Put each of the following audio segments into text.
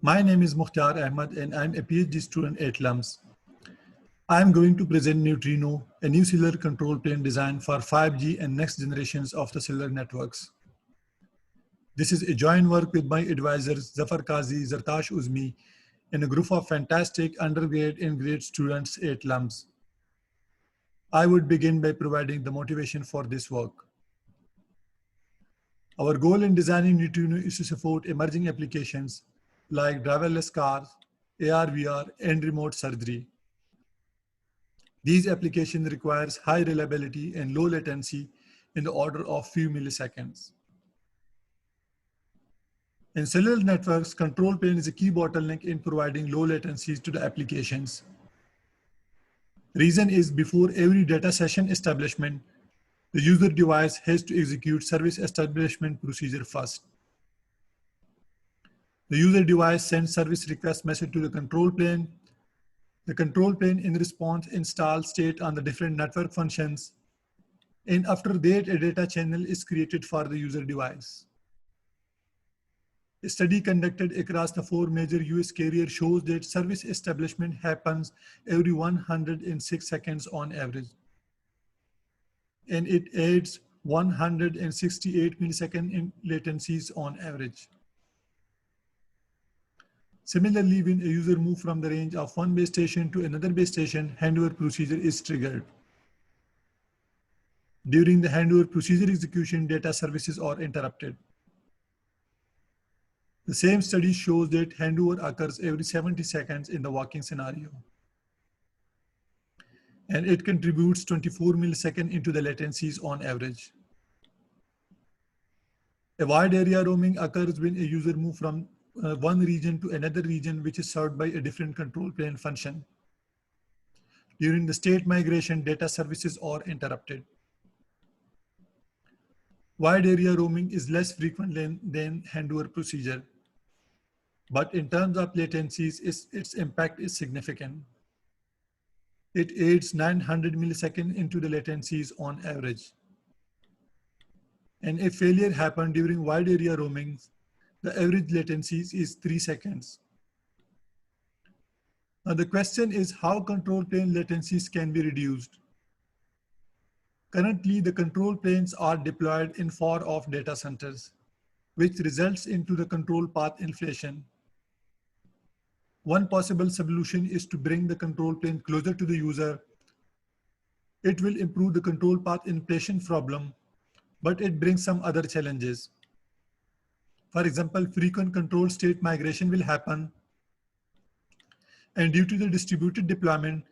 My name is Mukhtar Ahmed and I'm a PhD student at LUMS. I am going to present Neutrino, a new cellular control plane design for 5G and next generations of the cellular networks. This is a joint work with my advisors Zafar Kazi, Zartash Uzmi, and a group of fantastic undergrad and grad students at LUMS. I would begin by providing the motivation for this work. Our goal in designing Neutrino is to support emerging applications like driverless cars, AR/VR, and remote surgery. These applications require high reliability and low latency in the order of few milliseconds. In cellular networks, control plane is a key bottleneck in providing low latencies to the applications. Reason is before every data session establishment, the user device has to execute service establishment procedure first. The user device sends service request message to the control plane. The control plane in response installs state on the different network functions. And after that, a data channel is created for the user device. A study conducted across the 4 major US carriers shows that service establishment happens every 106 seconds on average. And it adds 168 milliseconds in latencies on average. Similarly, when a user moves from the range of one base station to another base station, handover procedure is triggered. During the handover procedure execution, data services are interrupted. The same study shows that handover occurs every 70 seconds in the walking scenario. And it contributes 24 milliseconds into the latencies on average. A wide area roaming occurs when a user moves from one region to another region which is served by a different control plane function. During the state migration, data services are interrupted. Wide area roaming is less frequent than handover procedure, but in terms of latencies, its impact is significant. It adds 900 milliseconds into the latencies on average. And if failure happened during wide area roaming, the average latencies is 3 seconds. Now the question is how control plane latencies can be reduced. Currently, the control planes are deployed in far-off data centers, which results into the control path inflation. One possible solution is to bring the control plane closer to the user. It will improve the control path inflation problem, but it brings some other challenges. For example, frequent control state migration will happen. And due to the distributed deployment,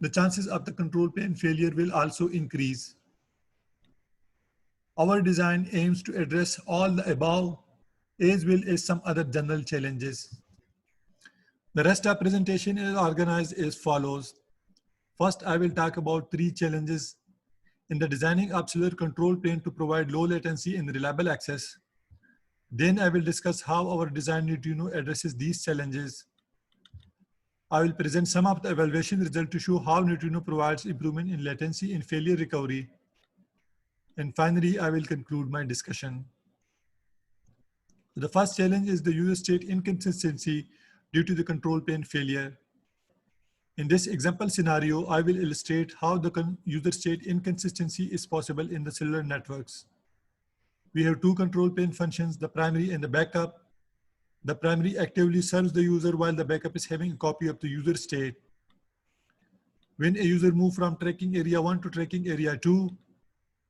the chances of the control plane failure will also increase. Our design aims to address all the above as well as some other general challenges. The rest of the presentation is organized as follows. First, I will talk about 3 challenges in the designing of cellular control plane to provide low latency and reliable access. Then I will discuss how our design Neutrino addresses these challenges. I will present some of the evaluation results to show how Neutrino provides improvement in latency and failure recovery. And finally, I will conclude my discussion. The first challenge is the user state inconsistency due to the control plane failure. In this example scenario, I will illustrate how the user state inconsistency is possible in the cellular networks. We have 2 control plane functions, the primary and the backup. The primary actively serves the user while the backup is having a copy of the user state. When a user moves from tracking area 1 to tracking area 2,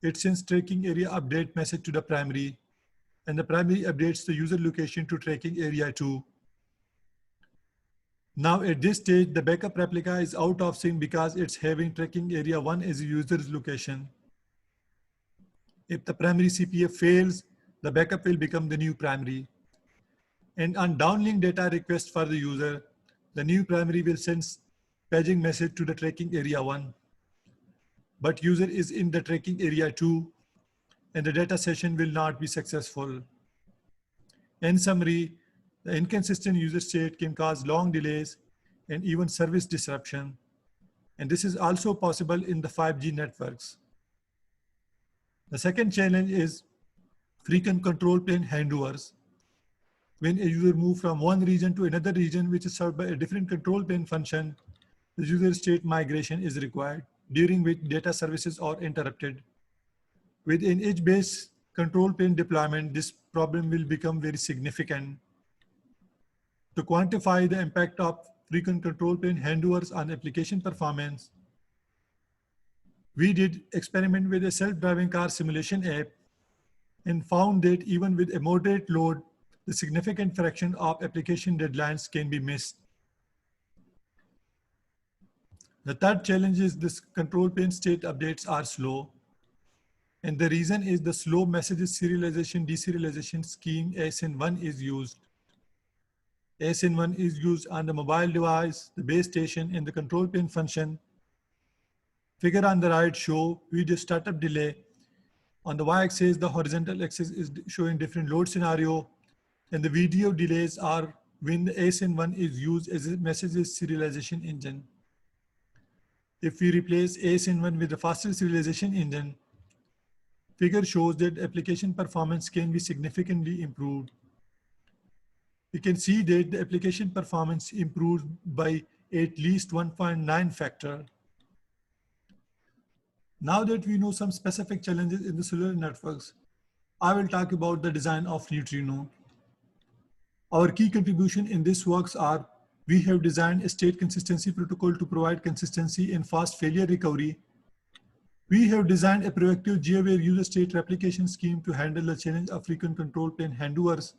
it sends tracking area update message to the primary, and the primary updates the user location to tracking area 2. Now at this stage, the backup replica is out of sync because it's having tracking area 1 as a user's location. If the primary CPF fails, the backup will become the new primary. And on downlink data request for the user, the new primary will send paging message to the tracking area 1. But user is in the tracking area 2, and the data session will not be successful. In summary, the inconsistent user state can cause long delays and even service disruption. And this is also possible in the 5G networks. The second challenge is frequent control plane handovers. When a user moves from one region to another region, which is served by a different control plane function, the user state migration is required, during which data services are interrupted. With an edge-based control plane deployment, this problem will become very significant. To quantify the impact of frequent control plane handovers on application performance, we did experiment with a self-driving car simulation app and found that even with a moderate load, the significant fraction of application deadlines can be missed. The third challenge is this control plane state updates are slow. And the reason is the slow messages serialization deserialization scheme ASN1 is used. ASN1 is used on the mobile device, the base station, and the control plane function. Figure on the right show video startup delay. On the y-axis, the horizontal axis is showing different load scenario, and the video delays are when the ASN1 is used as a messages serialization engine. If we replace ASN1 with the faster serialization engine, figure shows that application performance can be significantly improved. You can see that the application performance improved by at least 1.9 factor. Now that we know some specific challenges in the cellular networks, I will talk about the design of Neutrino. Our key contribution in this works are: we have designed a state consistency protocol to provide consistency and fast failure recovery. We have designed a proactive G-aware user state replication scheme to handle the challenge of frequent control plane handovers.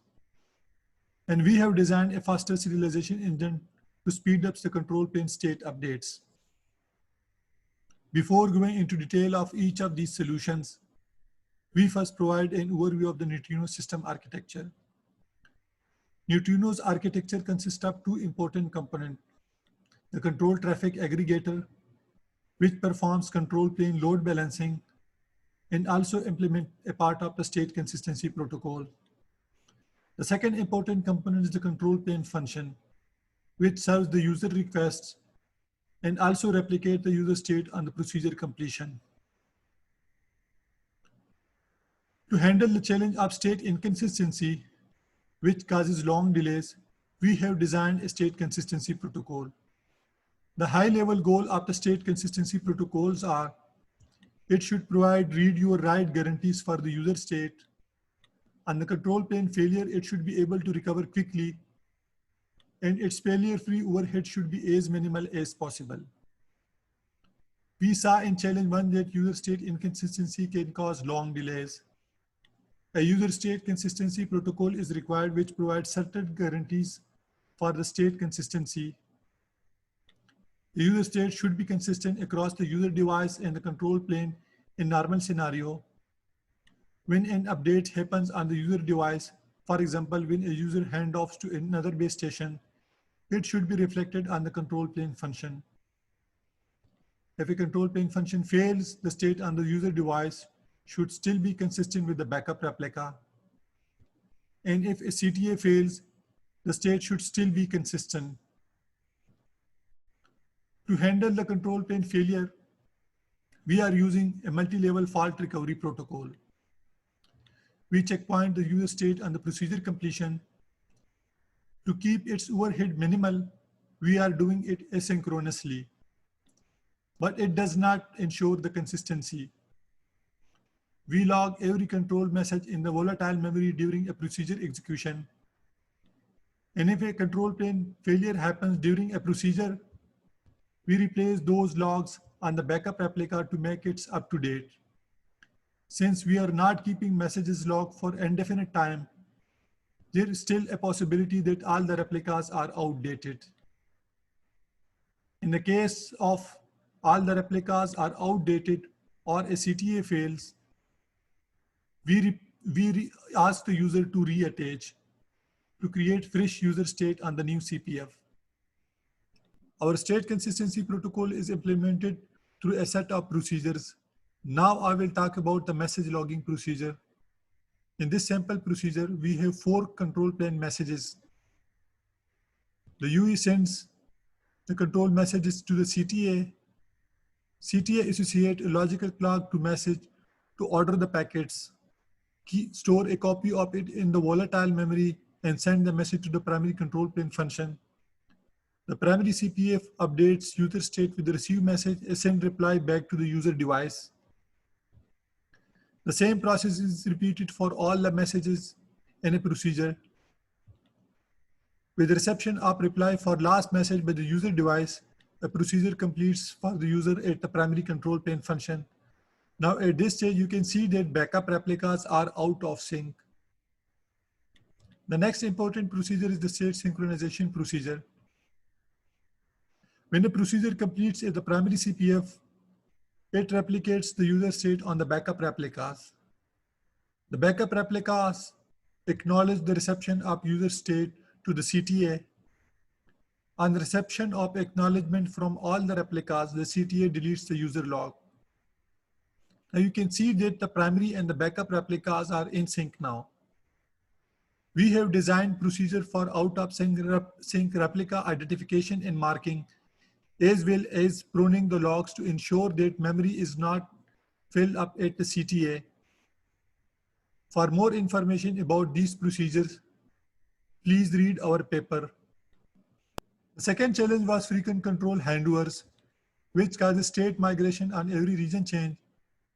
And we have designed a faster serialization engine to speed up the control plane state updates. Before going into detail of each of these solutions, we first provide an overview of the Neutrino system architecture. Neutrino's architecture consists of two important components: the control traffic aggregator, which performs control plane load balancing and also implement a part of the state consistency protocol. The second important component is the control plane function, which serves the user requests and also replicate the user state on the procedure completion. To handle the challenge of state inconsistency, which causes long delays, we have designed a state consistency protocol. The high-level goal of the state consistency protocols are: it should provide read your write guarantees for the user state. On the control plane failure, it should be able to recover quickly, and its failure-free overhead should be as minimal as possible. We saw in challenge 1 that user state inconsistency can cause long delays. A user state consistency protocol is required which provides certain guarantees for the state consistency. The user state should be consistent across the user device and the control plane in normal scenario. When an update happens on the user device, for example, when a user handoffs to another base station, it should be reflected on the control plane function. If a control plane function fails, the state on the user device should still be consistent with the backup replica. And if a CTA fails, the state should still be consistent. To handle the control plane failure, we are using a multi-level fault recovery protocol. We checkpoint the user state on the procedure completion. To keep its overhead minimal, we are doing it asynchronously, but it does not ensure the consistency. We log every control message in the volatile memory during a procedure execution. And if a control plane failure happens during a procedure, we replace those logs on the backup replica to make it up to date. Since we are not keeping messages logged for indefinite time, there is still a possibility that all the replicas are outdated. In the case of all the replicas are outdated or a CTA fails, we ask the user to reattach to create fresh user state on the new CPF. Our state consistency protocol is implemented through a set of procedures. Now I will talk about the message logging procedure. In this sample procedure, we have 4 control plane messages. The UE sends the control messages to the CTA. CTA associates a logical clock to message to order the packets, store a copy of it in the volatile memory, and send the message to the primary control plane function. The primary CPF updates user state with the receive message and send reply back to the user device. The same process is repeated for all the messages in a procedure. With reception of reply for last message by the user device, the procedure completes for the user at the primary control plane function. Now at this stage, you can see that backup replicas are out of sync. The next important procedure is the state synchronization procedure. When a procedure completes at the primary CPF, it replicates the user state on the backup replicas. The backup replicas acknowledge the reception of user state to the CTA. On the reception of acknowledgement from all the replicas, the CTA deletes the user log. Now you can see that the primary and the backup replicas are in sync now. We have designed procedure for out of sync replica identification and marking, as well as pruning the logs to ensure that memory is not filled up at the CTA. For more information about these procedures, please read our paper. The second challenge was frequent control handovers, which causes state migration on every region change,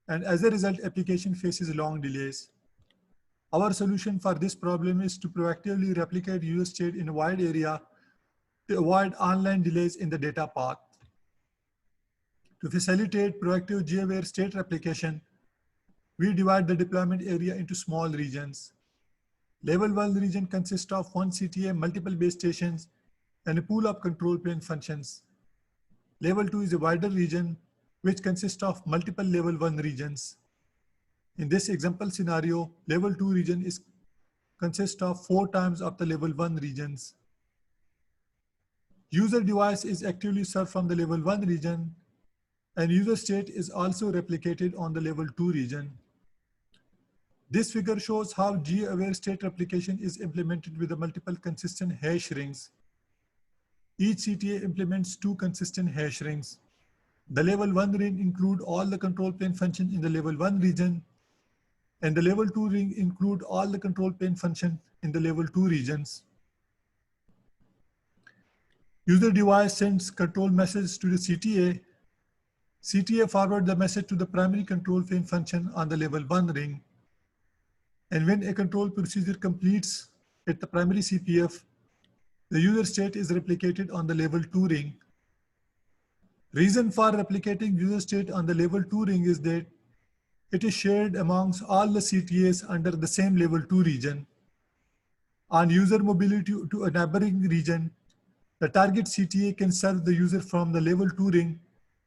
and as a result, application faces long delays. Our solution for this problem is to proactively replicate user state in a wide area to avoid online delays in the data path. To facilitate proactive G-aware state replication, we divide the deployment area into small regions. Level 1 region consists of one CTA, multiple base stations, and a pool of control plane functions. Level 2 is a wider region, which consists of multiple level 1 regions. In this example scenario, level 2 region consists of 4 times of the level 1 regions. User device is actively served from the level 1 region, and user state is also replicated on the level 2 region. This figure shows how G-aware state replication is implemented with the multiple consistent hash rings. Each CTA implements 2 consistent hash rings. The level 1 ring include all the control plane functions in the level 1 region, and the level 2 ring include all the control plane functions in the level 2 regions. User device sends control message to the CTA. CTA forward the message to the primary control plane function on the level 1 ring. And when a control procedure completes at the primary CPF, the user state is replicated on the level 2 ring. Reason for replicating user state on the level 2 ring is that it is shared amongst all the CTAs under the same level 2 region. On user mobility to a neighboring region, the target CTA can serve the user from the level 2 ring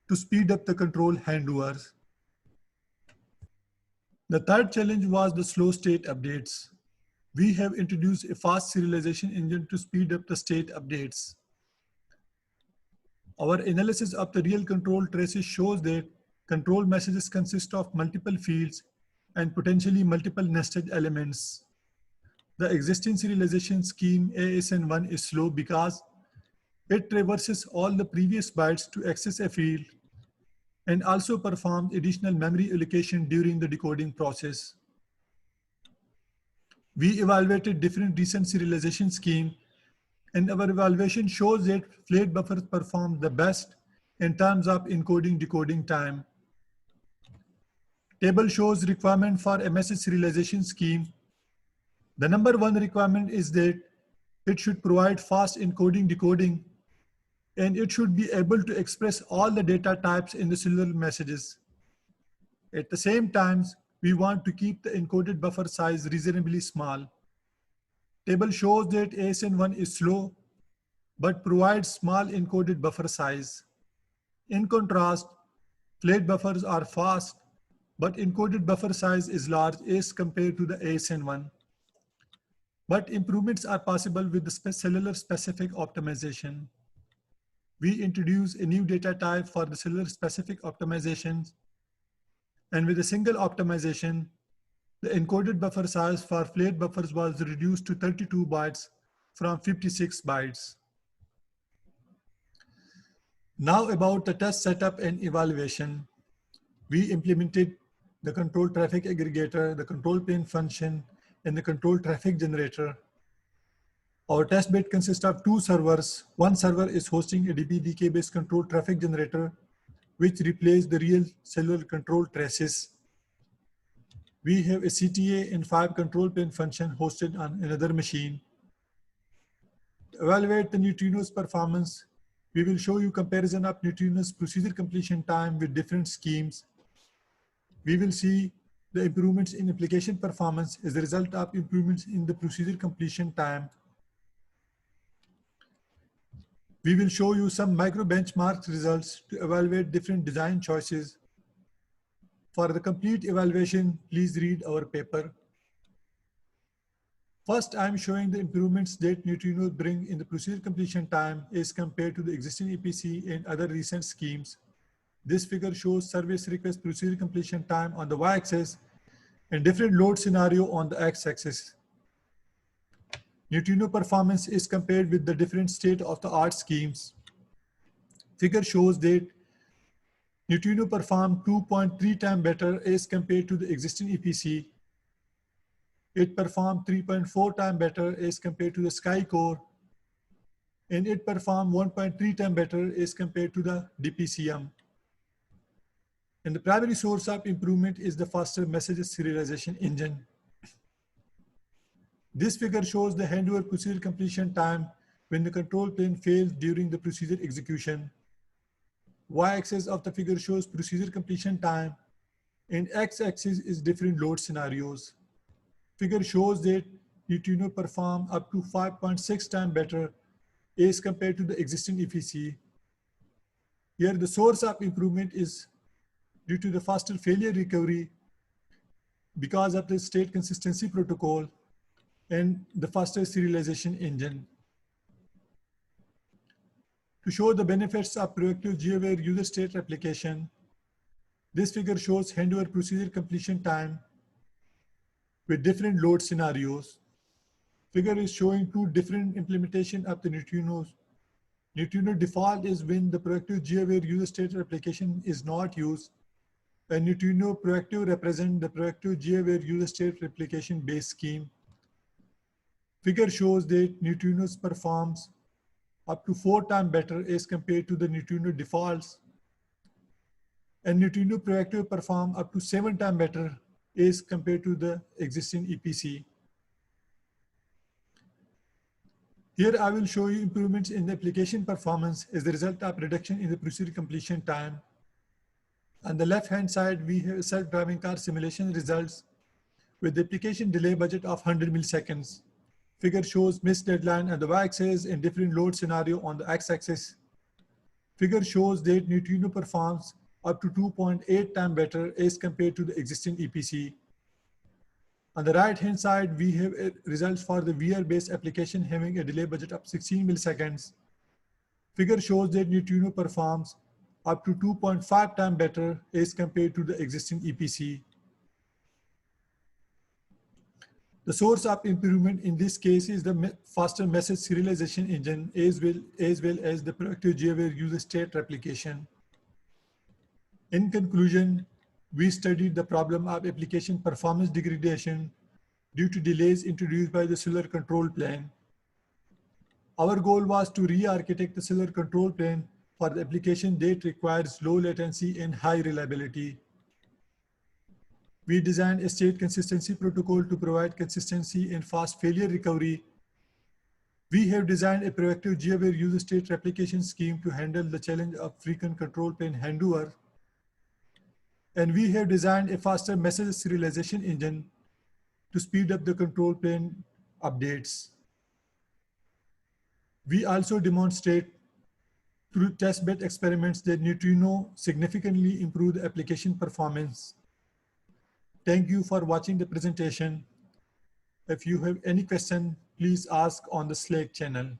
to speed up the control handovers. The third challenge was the slow state updates. We have introduced a fast serialization engine to speed up the state updates. Our analysis of the real control traces shows that control messages consist of multiple fields and potentially multiple nested elements. The existing serialization scheme ASN1 is slow because it traverses all the previous bytes to access a field and also performs additional memory allocation during the decoding process. We evaluated different recent serialization schemes, and our evaluation shows that flat buffers perform the best in terms of encoding decoding time. Table shows requirement for a message serialization scheme. The number 1 requirement is that it should provide fast encoding decoding, and it should be able to express all the data types in the cellular messages. At the same time, we want to keep the encoded buffer size reasonably small. Table shows that ASN1 is slow, but provides small encoded buffer size. In contrast, flat buffers are fast, but encoded buffer size is large as compared to the ASN1. But improvements are possible with the cellular specific optimization. We introduce a new data type for the cellular specific optimizations, and with a single optimization, the encoded buffer size for flat buffers was reduced to 32 bytes from 56 bytes. Now about the test setup and evaluation. We implemented the control traffic aggregator, the control plane function, and the control traffic generator. Our test bed consists of two servers. One server is hosting a DPDK-based control traffic generator, which replaces the real cellular control traces. We have a CTA and 5 control plane function hosted on another machine. To evaluate the neutrino's performance, we will show you comparison of neutrino's procedure completion time with different schemes. We will see the improvements in application performance as a result of improvements in the procedure completion time. We will show you some micro benchmark results to evaluate different design choices. For the complete evaluation, please read our paper. First, I am showing the improvements that neutrinos bring in the procedure completion time as compared to the existing EPC and other recent schemes. This figure shows service request procedure completion time on the y-axis and different load scenario on the x-axis. Neutrino performance is compared with the different state-of-the-art schemes. Figure shows that neutrino performed 2.3 times better as compared to the existing EPC. It performed 3.4 times better as compared to the SkyCore, and it performed 1.3 times better as compared to the DPCM. And the primary source of improvement is the faster message serialization engine. This figure shows the handover procedure completion time when the control plane fails during the procedure execution. Y-axis of the figure shows procedure completion time, and x-axis is different load scenarios. Figure shows that neutrino perform up to 5.6 times better as compared to the existing EPC. Here, the source of improvement is due to the faster failure recovery because of the state consistency protocol and the faster serialization engine. To show the benefits of proactive G-aware user state replication, this figure shows handover procedure completion time with different load scenarios. Figure is showing two different implementation of the neutrinos. Neutrino default is when the proactive G-aware user state replication is not used, and neutrino proactive represent the proactive G-aware user state replication based scheme. Figure shows that neutrinos performs up to 4 times better as compared to the neutrino defaults, and neutrino proactive perform up to 7 times better as compared to the existing EPC. Here I will show you improvements in the application performance as a result of reduction in the procedure completion time. On the left-hand side, we have self-driving car simulation results with the application delay budget of 100 milliseconds. Figure shows missed deadline on the y-axis and different load scenario on the x-axis. Figure shows that neutrino performs up to 2.8 times better as compared to the existing EPC. On the right-hand side, we have results for the VR-based application having a delay budget of 16 milliseconds. Figure shows that neutrino performs up to 2.5 times better as compared to the existing EPC. The source of improvement in this case is the faster message serialization engine as well as the proactive G-aware user state replication. In conclusion, we studied the problem of application performance degradation due to delays introduced by the cellular control plane. Our goal was to re-architect the cellular control plane for the application that requires low latency and high reliability. We designed a state consistency protocol to provide consistency and fast failure recovery. We have designed a proactive G-aware user state replication scheme to handle the challenge of frequent control plane handover. And we have designed a faster message serialization engine to speed up the control plane updates. We also demonstrate through test-bed experiments that neutrino significantly improve the application performance. Thank you for watching the presentation. If you have any question, please ask on the Slack channel.